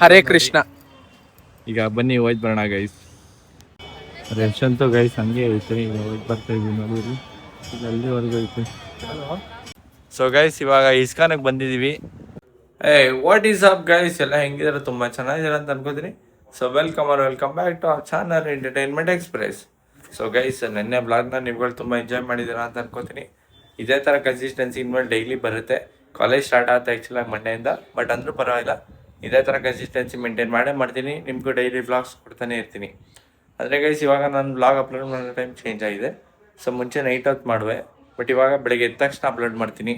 ಹರೇ ಕೃಷ್ಣ. ಈಗ ಬನ್ನಿ ಹೋಯ್ತು ಬರೋಣ ಗೈಸ್. ರಶ್ ಅಂತೂ ಗೈಸ್ ಹಂಗೆ ಐತೆ. ಈಗ ಹೋಯ್ತು ಬರ್ತಾ ಇದೀವಿ ನೋಡಿ, ಅಲ್ಲಿವರೆಗೂ ಐತೆ. ಸೊ ಗೈಸ್ ಇವಾಗ ಇಸ್ಕಾನಿಗೆ ಬಂದಿದ್ದೀವಿ. ವಾಟ್ ಈಸ್ ಅಪ್ ಗೈಸ್, ಎಲ್ಲ ಹೆಂಗಿದಾರೆ? ತುಂಬ ಚೆನ್ನಾಗಿದ್ದಾರೆ ಅಂತ ಅನ್ಕೋತೀನಿ. So welcome back to our channel entertainment express. So guys ನೆನ್ನೆ ಬ್ಲಾಗ್ನ ನೀವುಗಳು ತುಂಬ ಎಂಜಾಯ್ ಮಾಡಿದ್ದೀರಾ ಅಂತ ಅನ್ಕೋತೀನಿ. ಇದೇ ಥರ ಕನ್ಸಿಸ್ಟೆನ್ಸಿ ಇನ್ಮೇಲೆ ಡೈಲಿ ಬರುತ್ತೆ. ಕಾಲೇಜ್ ಸ್ಟಾರ್ಟ್ ಆಗುತ್ತೆ ಆ್ಯಕ್ಚುಲಾಗಿ ಮಂಡೆಯಿಂದ, ಬಟ್ ಅಂದರೂ ಪರವಾಗಿಲ್ಲ, ಇದೇ ಥರ ಕನ್ಸಿಸ್ಟೆನ್ಸಿ ಮೇಂಟೈನ್ ಮಾಡ್ತೀನಿ. ನಿಮಗೂ ಡೈಲಿ ವ್ಲಾಗ್ಸ್ ಕೊಡ್ತಾನೆ ಇರ್ತೀನಿ. ಆದರೆ ಗೈಸ್ ಇವಾಗ ನಾನು ವ್ಲಾಗ್ ಅಪ್ಲೋಡ್ ಮಾಡೋ ಟೈಮ್ ಚೇಂಜ್ ಆಗಿದೆ. ಸೊ ಮುಂಚೆ ನೈಟ್ ಹೊತ್ತು ಮಾಡುವೆ, ಬಟ್ ಇವಾಗ ಬೆಳಗ್ಗೆ ಎದ್ದ ತಕ್ಷಣ ಅಪ್ಲೋಡ್ ಮಾಡ್ತೀನಿ.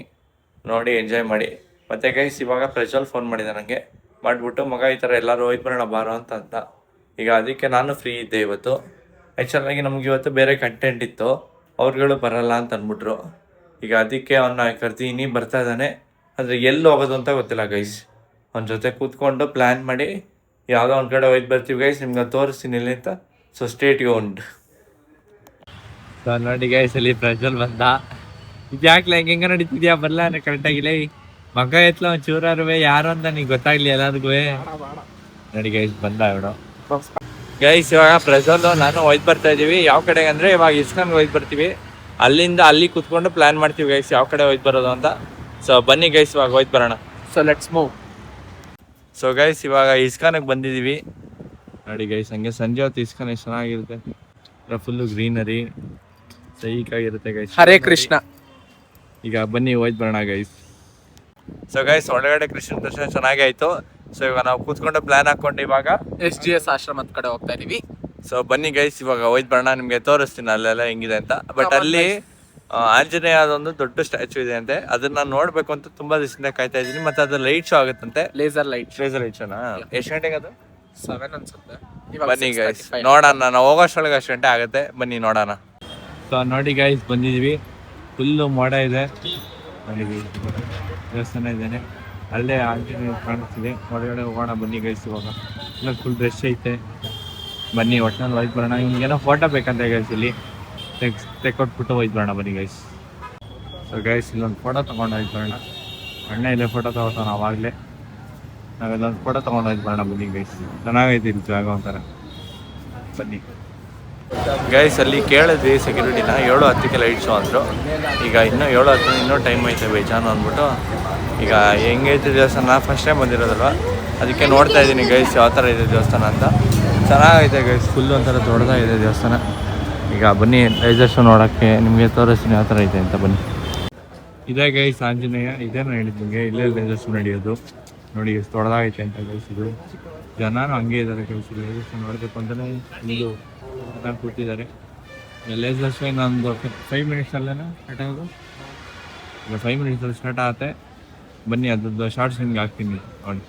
ನೋಡಿ ಎಂಜಾಯ್ ಮಾಡಿ. ಮತ್ತು ಗೈಸ್ ಇವಾಗ ಪ್ರಜ್ವಲ್ ಫೋನ್ ಮಾಡಿದೆ ನನಗೆ, ಮಾಡಿಬಿಟ್ಟು ಮಗ ಈ ಥರ ಎಲ್ಲರೂ ಹೋಯ್ತು ಬರೋಣ ಬಾರೋ ಅಂತ. ಈಗ ಅದಕ್ಕೆ ನಾನು ಫ್ರೀ ಇದ್ದೆ ಇವತ್ತು. ಆ್ಯಕ್ಚುಲಾಗಿ ನಮ್ಗೆ ಇವತ್ತು ಬೇರೆ ಕಂಟೆಂಟ್ ಇತ್ತು, ಅವ್ರುಗಳು ಬರಲ್ಲ ಅಂತ ಅಂದ್ಬಿಟ್ರು. ಈಗ ಅದಕ್ಕೆ ಅವನ್ನ ಕರ್ತೀನಿ, ಬರ್ತಾ ಇದ್ದಾನೆ. ಆದರೆ ಎಲ್ಲಿ ಹೋಗೋದು ಅಂತ ಗೊತ್ತಿಲ್ಲ ಗೈಸ್. ಅವನ ಜೊತೆ ಕೂತ್ಕೊಂಡು ಪ್ಲ್ಯಾನ್ ಮಾಡಿ ಯಾವುದೋ ಒಂದು ಕಡೆ ಹೋಯ್ತು ಬರ್ತೀವಿ ಗೈಸ್. ನಿಮ್ಗೆ ತೋರಿಸ್ತೀನಿ ಇಲ್ಲಿ ಅಂತ. So stay tuned. ಸೊ ನೋಡಿ ಗೈಸ್ ಅಲ್ಲಿ ಪ್ರಜ್ವಲ್ ಬಂದ. ಇದು ಯಾಕೆ ಹೆಂಗೆ ನಡೀತಿದ್ಯಾ? ಬರಲ್ಲ ಕರೆಕ್ಟಾಗಿಲ್ಲ ಮಗ ಎತ್ಲ ಒಂದು ಚೂರಾರುವೆ ಯಾರು ಅಂತ ನಿಂಗೆ ಗೊತ್ತಾಗ್ಲಿ ಎಲ್ಲರಿಗೂ. ನೋಡಿ ಗೈಸ್ ಬಂದ ಇವನು. ಗೈಸ್ ಇವಾಗ ಪ್ರಜ್ವಲ್ ನಾನು ಹೋಯ್ತು ಬರ್ತಾ ಇದ್ದೀವಿ. ಯಾವ ಕಡೆಗೆ ಅಂದರೆ ಇವಾಗ ಇಸ್ಕಾನ್ಗೆ ಹೋಯ್ತು ಬರ್ತೀವಿ. ಅಲ್ಲಿಂದ ಅಲ್ಲಿ ಕೂತ್ಕೊಂಡು ಪ್ಲ್ಯಾನ್ ಮಾಡ್ತೀವಿ ಗೈಸ್ ಯಾವ ಕಡೆ ಹೋಯ್ತು ಬರೋದು ಅಂತ. ಸೊ ಬನ್ನಿ ಗೈಸ್ ಇವಾಗ ಹೋಯ್ತು ಬರೋಣ. So let's move. So guys ಇವಾಗ ಇಸ್ಕಾನಿಗೆ ಬಂದಿದ್ದೀವಿ. ನೋಡಿ ಗೈಸ್ ಹಂಗೆ ಸಂಜೆ ಹೊತ್ತು ಇಸ್ಕಾನ್ ಎಷ್ಟು ಚೆನ್ನಾಗಿರುತ್ತೆ, full greenery ಸೈಕಾಗಿರುತ್ತೆ guys. Hare Krishna. ಈಗ ಬನ್ನಿ ಹೋಯ್ತು ಬರೋಣ ಗೈಸ್. ಸೊ ಗೈಸ್ ಒಳಗಡೆ ಕೃಷ್ಣ ದರ್ಶನ ಚೆನ್ನಾಗಿ ಆಯಿತು. ಸೊ ಇವಾಗ ನಾವು ಕೂತ್ಕೊಂಡು ಪ್ಲ್ಯಾನ್ ಹಾಕ್ಕೊಂಡು ಇವಾಗ SGS ಆಶ್ರಮದ ಕಡೆ ಹೋಗ್ತಾ ಇದೀವಿ. ಸೊ ಬನ್ನಿ ಗೈಸ್ ಇವಾಗ ಹೋಯ್ತು ಬರೋಣ. ನಿಮಗೆ ತೋರಿಸ್ತೀನಿ ಅಲ್ಲೆಲ್ಲ ಹೆಂಗಿದೆ ಅಂತ. ಬಟ್ ಅಲ್ಲಿ ಆಂಜನೇಯ ಅದೊಂದು ದೊಡ್ಡ ಸ್ಟ್ಯಾಚು ಇದೆ ಅಂತೆ, ಅದನ್ನ ನೋಡ್ಬೇಕು ಅಂತ ತುಂಬಾ ದಿವಸದಿಂದ ಕಾಯ್ತಾ ಇದ್ದೀನಿ. ಮತ್ತೆ ಅದು ಲೈಟ್ ಶೋ ಆಗುತ್ತಂತೆ, ಲೇಸರ್ ಲೈಟ್ ಶೋನಾ? ಎಷ್ಟು ಗಂಟೆಗೆ ಅದು? 7 ಅನ್ಸುತ್ತೆ. ಬನ್ನಿ ಗೈಸ್ ನೋಡೋಣ, ನಾವು ಹೋಗೋಷ್ಟೊಳಗೆ ಅಷ್ಟು ಗಂಟೆ ಆಗುತ್ತೆ. ಬನ್ನಿ ನೋಡೋಣ. ಸೊ ನೋಡಿ ಗೈಸ್ ಬಂದಿದ್ದೀವಿ. ಫುಲ್ಲು ಮೋಡ ಇದೆ, ದೇವಸ್ಥಾನ ಇದ್ದೇನೆ ಅಲ್ಲೇ ಆಂಜನೇಯ ಕಾಣಿಸ್ತಿದೆ. ಹೊರಗಡೆ ಹೋಗೋಣ ಬನ್ನಿ ಗೈಸ್. ಇವಾಗ ಇಲ್ಲ ಫುಲ್ ರಶ್ ಐತೆ. ಬನ್ನಿ ಒಟ್ಟಿನಲ್ಲಿ ಹೋಯ್ತು ಬರೋಣ. ನಿಮ್ಗೇನೋ ಫೋಟೋ ಬೇಕಂತ ಗೈಸ್ ಇಲ್ಲಿ ತೆಕ್ಕೊಟ್ಬಿಟ್ಟು ಹೋಯ್ತು ಬರೋಣ ಬನ್ನಿ ಗೈಸ್. ಸೊ ಗೈಸ್ ಇಲ್ಲೊಂದು ಫೋಟೋ ತೊಗೊಂಡು ಹೋಯ್ತು ಬರೋಣ. ಅಣ್ಣ ಇಲ್ಲೇ ಫೋಟೋ ತೊಗೊತಾನೆ ಆವಾಗಲೇ. ನಾವೆಲ್ಲೊಂದು ಫೋಟೋ ತೊಗೊಂಡು ಹೋಯ್ತು ಬರೋಣ ಬನ್ನಿ ಗೈಸ್. ಚೆನ್ನಾಗೈತಿ ಇಲ್ಲಿ ಜಾಗ ಒಂಥರ. ಬನ್ನಿ ಗೈಸ್ ಅಲ್ಲಿ ಕೇಳಿದ್ವಿ ಸೆಕ್ಯೂರಿಟಿನ 7:10ಕ್ಕೆ ಲೈಟ್ ಶೋ ಅಂದರು. ಈಗ ಇನ್ನೂ 7:10 ಇನ್ನೂ ಟೈಮ್ ಐತೆ ಬೇಜಾನು ಅಂದ್ಬಿಟ್ಟು. ಈಗ ಹೆಂಗೈತೆ ದೇವಸ್ಥಾನ, ಫಸ್ಟ್ ಟೈಮ್ ಬಂದಿರೋದಲ್ವ, ಅದಕ್ಕೆ ನೋಡ್ತಾ ಇದ್ದೀನಿ ಗೈಸ್ ಯಾವ ಥರ ಇದೆ ದೇವಸ್ಥಾನ ಅಂತ. ಚೆನ್ನಾಗೈತೆ ಗೈಸ್, ಫುಲ್ ಒಂಥರ ದೊಡ್ಡದಾಗಿದೆ ದೇವಸ್ಥಾನ. ಈಗ ಬನ್ನಿ ಲೈಸರ್ ಶೋ ನೋಡೋಕ್ಕೆ ನಿಮಗೆ ತೋರಿಸ್ತೀನಿ ಯಾವ ಥರ ಇದೆ ಅಂತ. ಬನ್ನಿ ಇದೇ ಗೈಸ್ ಆಂಜನೇಯ, ಇದೇನು ಹೇಳಿದ್ದು ನಿಮಗೆ, ಇಲ್ಲೇ ಲೈಸರ್ ಶೋ ನಡೆಯೋದು. ನೋಡಿ ಎಷ್ಟು ದೊಡ್ಡದಾಗೈತೆ ಅಂತ ಗೈಸ್. ಇದು ಜನನೂ ಹಂಗೆ ಇದ್ದಾರೆ ಗೈಸ್. ಲೈಸರ್ ಶೋ ನೋಡಬೇಕು ಅಂತಲೇ ಇದು ಕೂತಿದ್ದಾರೆ. ಲೇಸರ್ ಶೋ ಇನ್ನೊಂದು 5 ಮಿನಿಟ್ಸಲ್ಲೇನೋ ಸ್ಟಾರ್ಟ್ ಆಗೋದು. ಈಗ 5 ಮಿನಿಟ್ಸಲ್ಲಿ ಸ್ಟಾರ್ಟ್ ಆಗುತ್ತೆ. ಬನ್ನಿ ಅದ್ರದ್ದು ಶಾರ್ಟ್ಸ್ ನಿಮ್ಗೆ ಹಾಕ್ತೀನಿ ನೋಡಿ.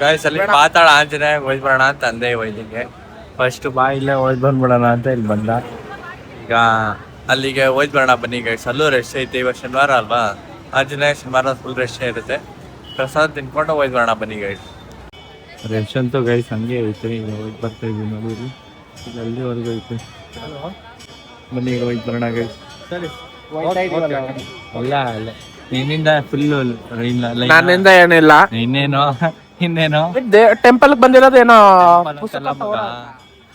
ಗಾಯ್ಸ್ ಅಲ್ಲಿ ಪಾತಾಳ ಆಂಜನೇಯ ಹೋಯ್ತು ಬರೋಣ ಅಂತ ಅಂದೆ ವೈದ್ಯಗೆ. ಫಸ್ಟ್ ಬಾ ಇಲ್ಲೇ ಹೋಯ್ತು ಬಂದ್ಬಿಡೋಣ ಅಂತ ಇಲ್ಲಿ ಬಂದ. ಈಗ ಅಲ್ಲಿಗೆ ಹೋಯ್ತು ಬರೋಣ ಬನ್ನಿ ಗೈಸ್. ಅಲ್ಲೂ ರಶ್ ಐತೆ, ಇವಾಗ ಶನಿವಾರ ಅಲ್ವಾ, ಆಂಜನೇಯ ಶನಿವಾರ ಫುಲ್ ರಶ್ ಇರುತ್ತೆ. ಪ್ರಸಾದ ತಿನ್ಕೊಂಡು ಹೋಯ್ತು ಬರೋಣ ಬನ್ನಿ ಗೈಸ್. ರಶ್ ಅಂತೂ ಗೈಸ್ ಹಂಗೆ ಐತೆ. ಈಗ ಹೋಯ್ತು ಬರ್ತಾ ಇದ್ದೀವಿ ನೋಡಿ, ಅಲ್ಲಿವರೆಗೂ ಐತೆ. ಬನ್ನಿ ಈಗ ಹೋಯ್ತು ಬರೋಣ ಗೈಸ್. ಅಲ್ಲ ಅಲ್ಲ ನಿನ್ನಿಂದ ಫುಲ್ಲು ನನ್ನಿಂದ ಏನಿಲ್ಲ. ಇನ್ನೇನೋ ಟೆಂಪಲ್ ಬಂದಿರೋದೇನೋ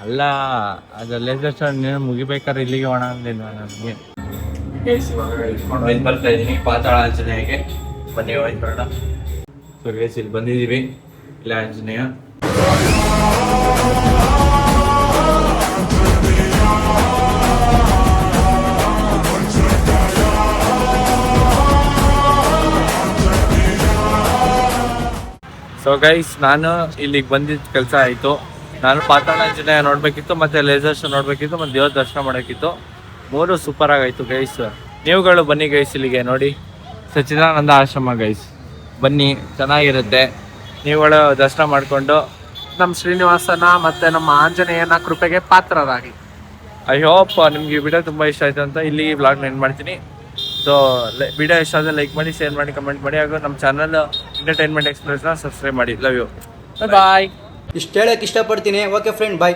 ಅಲ್ಲ, ಅದು ಲೇಸರ್ ಶೋ ಮುಗಿಬೇಕಾದ್ರೆ ಇಲ್ಲಿಗೆ ಹೋಣ ಅಂದಿಲ್ಲ ನನಗೆ. ಬರ್ತಾ ಇದ್ದೀನಿ ಪಾತಾಳ ಆಂಜನೇಯಗೆ. ಬನ್ನಿ ಹೋಯ್ತು ಬರೋಣ. ಸೊ ಗೈಸ್ ಇಲ್ಲಿ ಬಂದಿದ್ದೀವಿ, ಇಲ್ಲ ಆಂಜನೇಯ. ಸೊ ಗೈಸ್ ನಾನು ಇಲ್ಲಿಗೆ ಬಂದಿದ್ದ ಕೆಲಸ ಆಯಿತು. ನಾನು ಪಾತಾಳಾಂಜನೇಯ ನೋಡಬೇಕಿತ್ತು, ಮತ್ತು ಲೇಸರ್ ಶೋ ನೋಡಬೇಕಿತ್ತು, ಮತ್ತು ದೇವ್ರ ದರ್ಶನ ಮಾಡೋಕ್ಕಿತ್ತು. 3 ಸೂಪರ್ ಆಗೈತು ಗೈಸ್. ನೀವುಗಳು ಬನ್ನಿ ಗೈಸ್ ಇಲ್ಲಿಗೆ ನೋಡಿ, ಸಚ್ಚಿದಾನಂದ ಆಶ್ರಮ ಗೈಸ್. ಬನ್ನಿ ಚೆನ್ನಾಗಿರುತ್ತೆ. ನೀವುಗಳು ದರ್ಶನ ಮಾಡಿಕೊಂಡು ನಮ್ಮ ಶ್ರೀನಿವಾಸನ ಮತ್ತು ನಮ್ಮ ಆಂಜನೇಯನ ಕೃಪೆಗೆ ಪಾತ್ರರಾಗಿ. ಐ ಹೋಪ್ ನಿಮಗೆ ವಿಡಿಯೋ ತುಂಬ ಇಷ್ಟ ಆಯಿತು ಅಂತ ಇಲ್ಲಿ ವ್ಲಾಗ್ನ ಎಂಡ್ ಮಾಡ್ತೀನಿ. ಸೊ ವಿಡಿಯೋ ಇಷ್ಟ ಆದರೆ ಲೈಕ್ ಮಾಡಿ, ಶೇರ್ ಮಾಡಿ, ಕಮೆಂಟ್ ಮಾಡಿ, ಹಾಗೂ ನಮ್ಮ ಚಾನಲ್ ಎಂಟರ್ಟೈನ್ಮೆಂಟ್ ಎಕ್ಸ್ಪ್ರೆಸ್ನ ಸಬ್ಸ್ಕ್ರೈಬ್ ಮಾಡಿ. ಲವ್ ಯು, ಬಾಯ್. ಇಷ್ಟು ಹೇಳಕ್ಕೆ ಇಷ್ಟಪಡ್ತೀನಿ. ಓಕೆ ಫ್ರೆಂಡ್, ಬಾಯ್.